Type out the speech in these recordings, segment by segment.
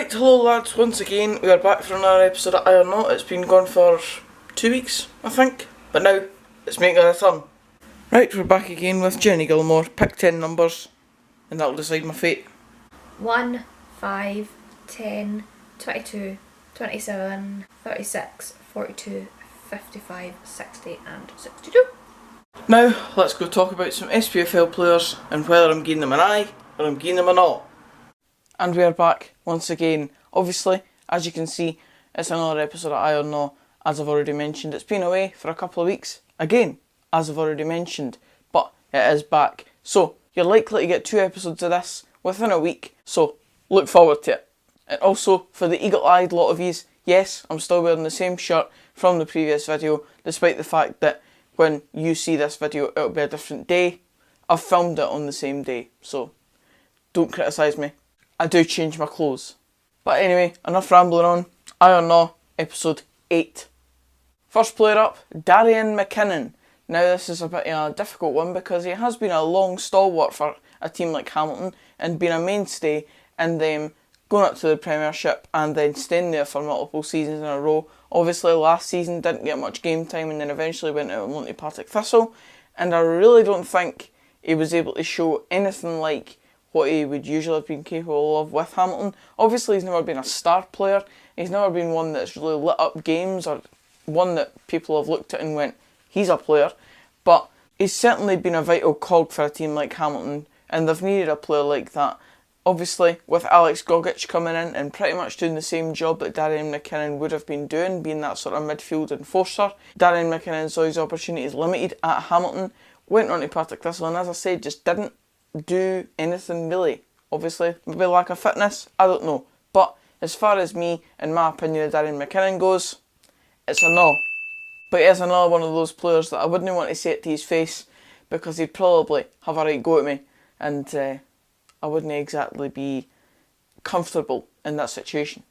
Right, hello lads, once again we are back for another episode of I or Not. It's been gone for 2 weeks, I think, but now it's making a return. Right, we're back again with Jenny Gilmore. Pick 10 numbers and that'll decide my fate. 1, 5, 10, 22, 27, 36, 42, 55, 60 and 62. Now, let's go talk about some SPFL players and whether I'm giving them an eye or I'm giving them a not. And we are back once again. Obviously, as you can see, it's another episode of I or Not. As I've already mentioned, it's been away for a couple of weeks. Again, as I've already mentioned, but it is back. So, you're likely to get 2 episodes of this within a week, so look forward to it. And also, for the eagle-eyed lot of yous, yes, I'm still wearing the same shirt from the previous video, despite the fact that when you see this video, it'll be a different day. I've filmed it on the same day, so don't criticise me. I do change my clothes. But anyway, enough rambling on. I or Not, episode 8. First player up, Darren McKinnon. Now this is a bit of a difficult one because he has been a long stalwart for a team like Hamilton and been a mainstay in them going up to the Premiership and then staying there for multiple seasons in a row. Obviously last season didn't get much game time and then eventually went out on loan to Partick Thistle, and I really don't think he was able to show anything like what he would usually have been capable of with Hamilton. Obviously he's never been a star player, he's never been one that's really lit up games or one that people have looked at and went, he's a player, but he's certainly been a vital cog for a team like Hamilton and they've needed a player like that. Obviously with Alex Gogic coming in and pretty much doing the same job that Darren McKinnon would have been doing, being that sort of midfield enforcer, Darren McKinnon saw his opportunities limited at Hamilton, went on to Partick Thistle and as I said just didn't do anything really. Obviously, maybe lack of fitness, I don't know. But as far as me and my opinion of Darren McKinnon goes, it's a no. But he is another one of those players that I wouldn't want to say it to his face because he'd probably have a right go at me and I wouldn't exactly be comfortable in that situation.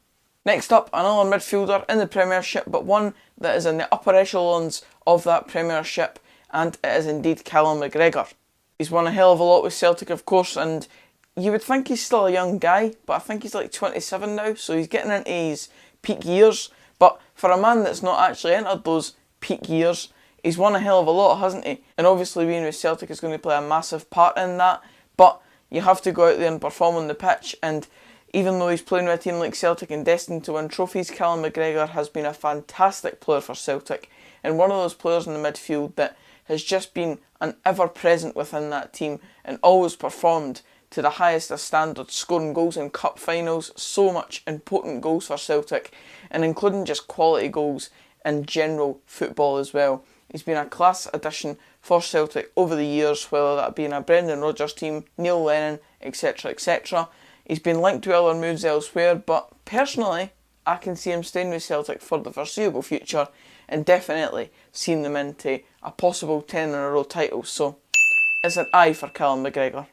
Next up, another midfielder in the Premiership, but one that is in the upper echelons of that Premiership, and it is indeed Callum McGregor. He's won a hell of a lot with Celtic, of course, and you would think he's still a young guy, but I think he's like 27 now, so he's getting into his peak years. But for a man that's not actually entered those peak years, he's won a hell of a lot, hasn't he? And obviously being with Celtic is going to play a massive part in that, but you have to go out there and perform on the pitch, and even though he's playing with a team like Celtic and destined to win trophies, Callum McGregor has been a fantastic player for Celtic, and one of those players in the midfield that has just been an ever-present within that team and always performed to the highest of standards, scoring goals in cup finals, so much important goals for Celtic, and including just quality goals in general football as well. He's been a class addition for Celtic over the years, whether that be in a Brendan Rodgers team, Neil Lennon, etc, etc. He's been linked to other moves elsewhere, but personally, I can see him staying with Celtic for the foreseeable future and definitely seeing them into a possible 10 in a row title, so it's an eye for Callum McGregor.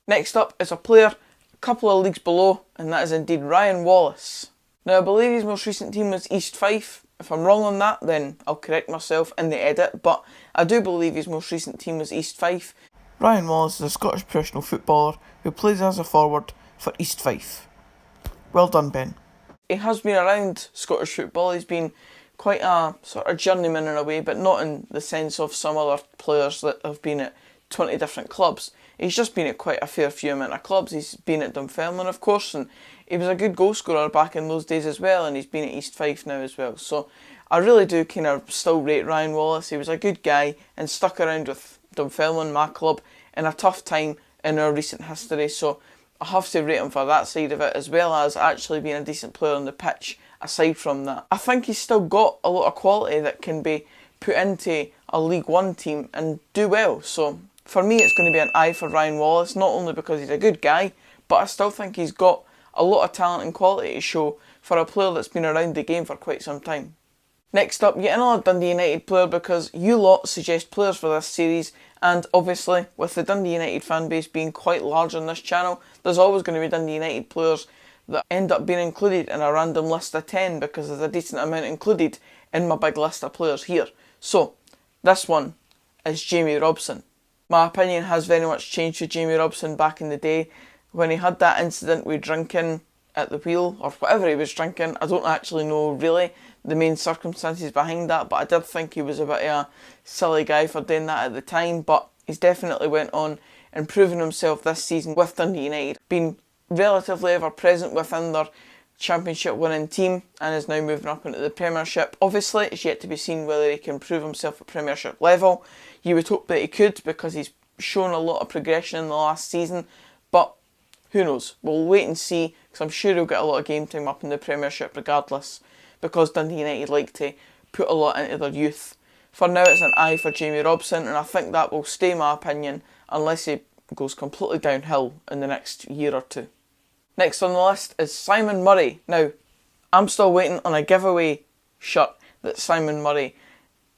Next up is a player a couple of leagues below, and that is indeed Ryan Wallace. Now I believe his most recent team was East Fife. If I'm wrong on that, then I'll correct myself in the edit, but I do believe his most recent team was East Fife. Ryan Wallace is a Scottish professional footballer who plays as a forward for East Fife. Well done, Ben. He has been around Scottish football, he's been quite a sort of journeyman in a way, but not in the sense of some other players that have been at 20 different clubs. He's just been at quite a fair few amount of clubs. He's been at Dunfermline, of course, and he was a good goal scorer back in those days as well, and he's been at East Fife now as well. So I really do kind of still rate Ryan Wallace. He was a good guy and stuck around with Dunfermline, my club, in a tough time in our recent history, so I have to rate him for that side of it, as well as actually being a decent player on the pitch aside from that. I think he's still got a lot of quality that can be put into a League One team and do well, so for me it's going to be an eye for Ryan Wallace, not only because he's a good guy, but I still think he's got a lot of talent and quality to show for a player that's been around the game for quite some time. Next up, yet another Dundee United player, because you lot suggest players for this series, and obviously with the Dundee United fan base being quite large on this channel, there's always going to be Dundee United players that end up being included in a random list of 10 because there's a decent amount included in my big list of players here. So, this one is Jamie Robson. My opinion has very much changed with Jamie Robson back in the day when he had that incident with drinking at the wheel or whatever he was drinking. I don't actually know really the main circumstances behind that, but I did think he was a bit of a silly guy for doing that at the time. But he's definitely went on and proven himself this season with Dundee United, been relatively ever present within their championship winning team and is now moving up into the Premiership. Obviously it's yet to be seen whether he can prove himself at Premiership level. You would hope that he could, because he's shown a lot of progression in the last season, but who knows? We'll wait and see, because I'm sure he'll get a lot of game time up in the Premiership regardless, because Dundee United like to put a lot into their youth. For now it's an aye for Jamie Robson, and I think that will stay my opinion unless he goes completely downhill in the next year or two. Next on the list is Simon Murray. Now, I'm still waiting on a giveaway shirt that Simon Murray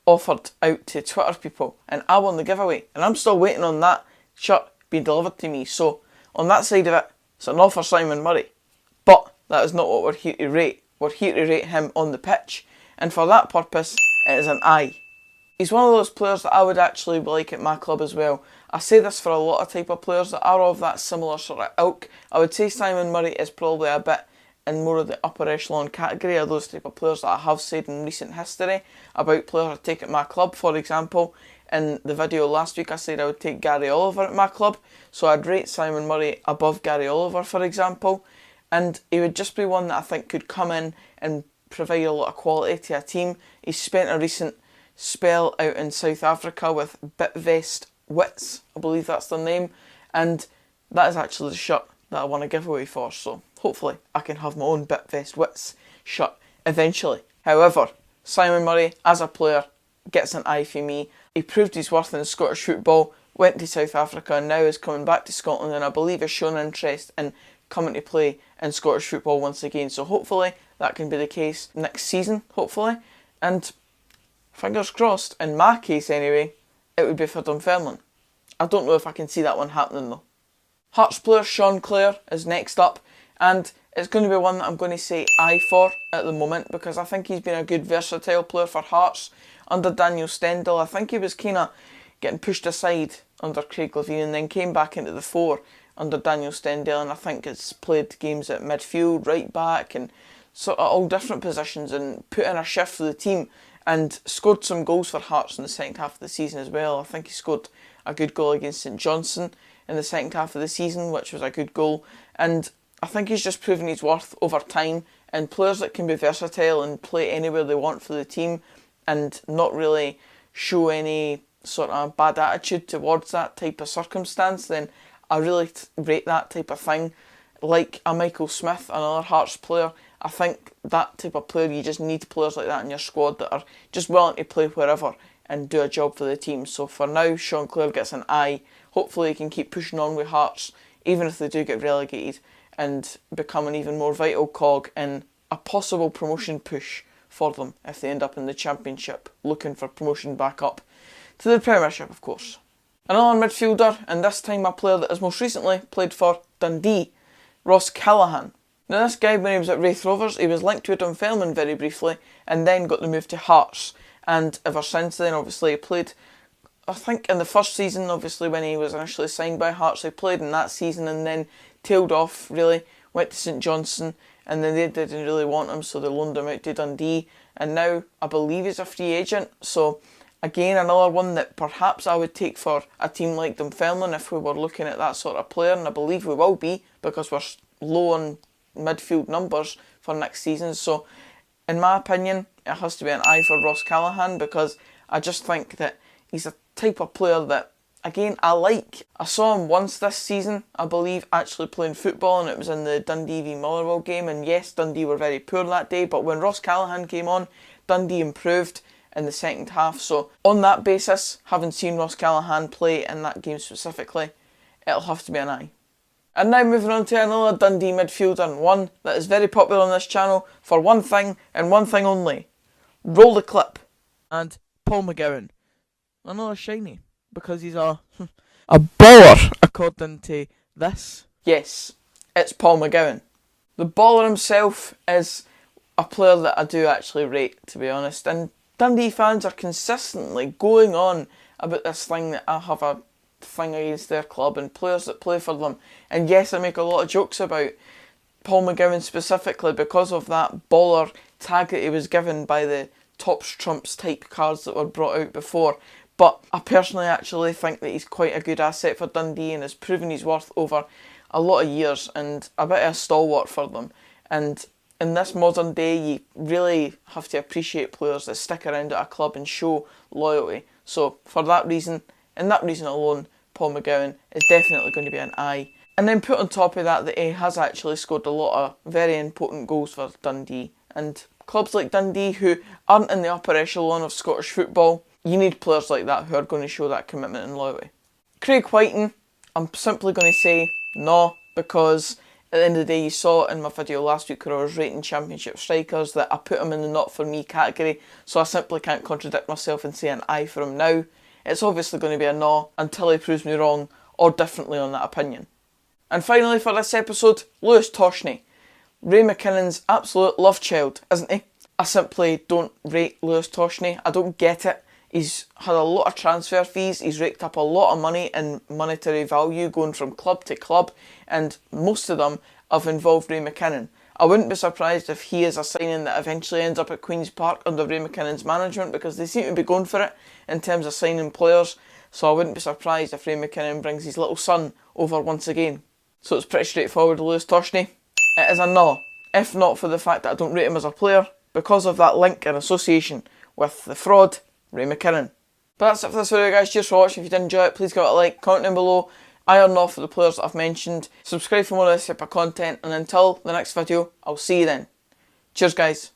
offered out to Twitter people, and I won the giveaway, and I'm still waiting on that shirt being delivered to me. So on that side of it, it's an all for Simon Murray, but that is not what we're here to rate. We're here to rate him on the pitch, and for that purpose it is an aye. He's one of those players that I would actually like at my club as well. I say this for a lot of type of players that are of that similar sort of ilk. I would say Simon Murray is probably a bit in more of the upper echelon category of those type of players that I have said in recent history about players I take at my club. For example, in the video last week I said I would take Gary Oliver at my club, so I'd rate Simon Murray above Gary Oliver, for example, and he would just be one that I think could come in and provide a lot of quality to a team. He's spent a recent spell out in South Africa with Bitvest Wits, I believe that's their name, and that is actually the shirt that I want a giveaway for, so hopefully I can have my own Bitvest Wits shirt eventually. However, Simon Murray as a player gets an eye for me. He proved his worth in Scottish football, went to South Africa and now is coming back to Scotland, and I believe has shown interest in coming to play in Scottish football once again, so hopefully that can be the case next season, hopefully, and fingers crossed, in my case anyway, it would be for Dunfermline. I don't know if I can see that one happening though. Hearts player Sean Clare is next up, and it's going to be one that I'm going to say aye for at the moment, because I think he's been a good versatile player for Hearts under Daniel Stendhal. I think he was kind of getting pushed aside under Craig Levein and then came back into the fore under Daniel Stendhal, and I think has played games at midfield, right back and sort of all different positions and put in a shift for the team and scored some goals for Hearts in the second half of the season as well. I think he scored a good goal against St Johnstone in the second half of the season, which was a good goal, and I think he's just proven his worth over time, and players that can be versatile and play anywhere they want for the team and not really show any sort of bad attitude towards that type of circumstance, then I really rate that type of thing. Like a Michael Smith, another Hearts player, I think that type of player, you just need players like that in your squad that are just willing to play wherever and do a job for the team. So for now, Sean Clare gets an aye. Hopefully he can keep pushing on with Hearts, even if they do get relegated, and become an even more vital cog in a possible promotion push for them if they end up in the Championship, looking for promotion back up to the Premiership, of course. Another midfielder, and this time a player that has most recently played for Dundee, Ross Callaghan. Now this guy, when he was at Raith Rovers, he was linked to Dunfermline very briefly and then got the move to Hearts, and ever since then obviously he played, I think in the first season obviously when he was initially signed by Hearts, he played in that season and then tailed off really, went to St Johnstone, and then they didn't really want him so they loaned him out to Dundee, and now I believe he's a free agent. So again, another one that perhaps I would take for a team like Dunfermline if we were looking at that sort of player, and I believe we will be because we're low on midfield numbers for next season. So in my opinion, it has to be an aye for Ross Callaghan, because I just think that he's a type of player that, again, I like. I saw him once this season, I believe, actually playing football, and it was in the Dundee v Motherwell game, and yes, Dundee were very poor that day, but when Ross Callaghan came on, Dundee improved in the second half. So on that basis, having seen Ross Callaghan play in that game specifically, it'll have to be an aye. And now moving on to another Dundee midfielder, and one that is very popular on this channel for one thing and one thing only. Roll the clip. And Paul Mcgowan. Another shiny, because he's a baller, according to this. Yes, it's Paul Mcgowan. The baller himself is a player that I do actually rate, to be honest, and Dundee fans are consistently going on about this thing that I have a thing against their club and players that play for them. And yes, I make a lot of jokes about Paul Mcgowan specifically because of that baller tag that he was given by the tops trumps type cards that were brought out before. But I personally actually think that he's quite a good asset for Dundee and has proven his worth over a lot of years and a bit of a stalwart for them. And in this modern day, you really have to appreciate players that stick around at a club and show loyalty. So for that reason, and that reason alone, Paul Mcgowan is definitely going to be an aye. And then put on top of that he has actually scored a lot of very important goals for Dundee. And clubs like Dundee, who aren't in the upper echelon of Scottish football, you need players like that who are going to show that commitment and loyalty. Craig Whiting, I'm simply going to say no, because at the end of the day, you saw in my video last week where I was rating Championship strikers that I put him in the not for me category, so I simply can't contradict myself and say an aye for him now. It's obviously going to be a no until he proves me wrong or differently on that opinion. And finally for this episode, Lewis Toshney. Ray McKinnon's absolute love child, isn't he? I simply don't rate Lewis Toshney. I don't get it. He's had a lot of transfer fees, he's raked up a lot of money in monetary value going from club to club, and most of them have involved Ray McKinnon. I wouldn't be surprised if he is a signing that eventually ends up at Queen's Park under Ray McKinnon's management, because they seem to be going for it in terms of signing players, so I wouldn't be surprised if Ray McKinnon brings his little son over once again. So it's pretty straightforward, Lewis Toshney. It is a no, if not for the fact that I don't rate him as a player, because of that link and association with the fraud, Ray McKinnon. But that's it for this video, guys. Cheers for watching. If you did enjoy it, please give it a like, comment down below, aye or no for the players that I've mentioned, subscribe for more of this type of content, and until the next video, I'll see you then. Cheers, guys.